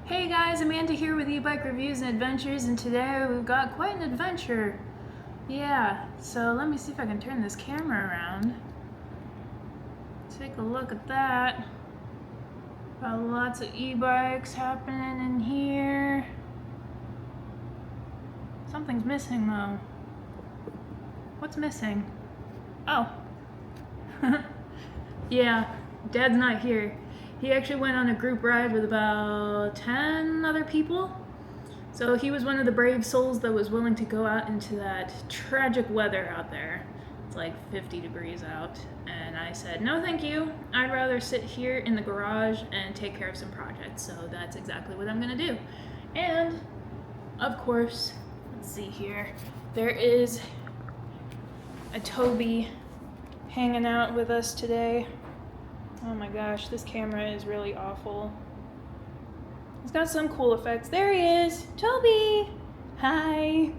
Hey guys, Amanda here with e-bike reviews and adventures, and today we've got quite an adventure. Yeah, so let me see if I can turn this camera around. Take a look at that. Got lots of e-bikes happening in here. Something's missing though. What's missing? Oh. Yeah, Dad's not here. He actually went on a group ride with about 10 other people. So he was one of the brave souls that was willing to go out into that tragic weather out there. It's like 50 degrees out. And I said, no thank you. I'd rather sit here in the garage and take care of some projects. So that's exactly what I'm gonna do. And of course, let's see here. There is a Toby hanging out with us today. Oh my gosh, this camera is really awful. It's got some cool effects. There he is! Toby! Hi!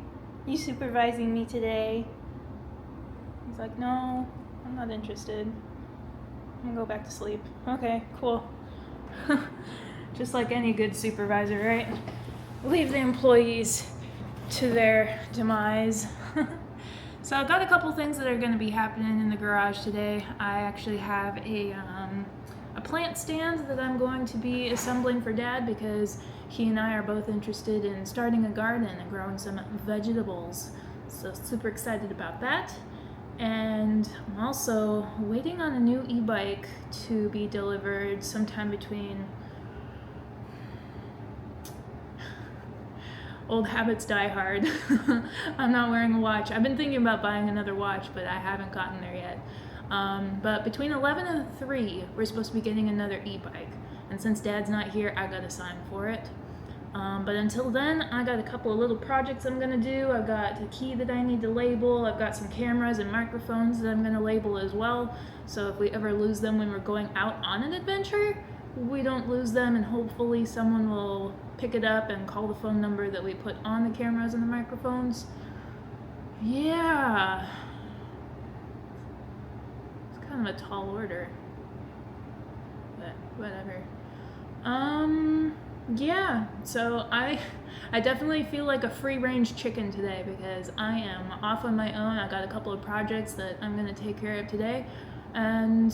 You supervising me today? He's like, no, I'm not interested. I'm gonna go back to sleep. Okay, cool. Just like any good supervisor, right? Leave the employees to their demise. So I've got a couple things that are going to be happening in the garage today. I actually have a plant stand that I'm going to be assembling for Dad because he and I are both interested in starting a garden and growing some vegetables. So super excited about that. And I'm also waiting on a new e-bike to be delivered sometime between... Old habits die hard. I'm not wearing a watch. I've been thinking about buying another watch, but I haven't gotten there yet. But between 11 and 3, we're supposed to be getting another e-bike. And since Dad's not here, I gotta sign for it. But until then, I got a couple of little projects I'm gonna do. I've got a key that I need to label. I've got some cameras and microphones that I'm gonna label as well. So if we ever lose them when we're going out on an adventure, we don't lose them, and hopefully someone will pick it up and call the phone number that we put on the cameras and the microphones. Yeah. It's kind of a tall order. But whatever. Yeah. So I definitely feel like a free-range chicken today because I am off on my own. I got a couple of projects that I'm gonna take care of today. And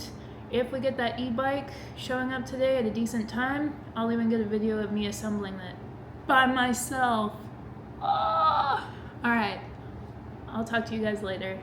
if we get that e-bike showing up today at a decent time, I'll even get a video of me assembling it by myself. Oh! All right, I'll talk to you guys later.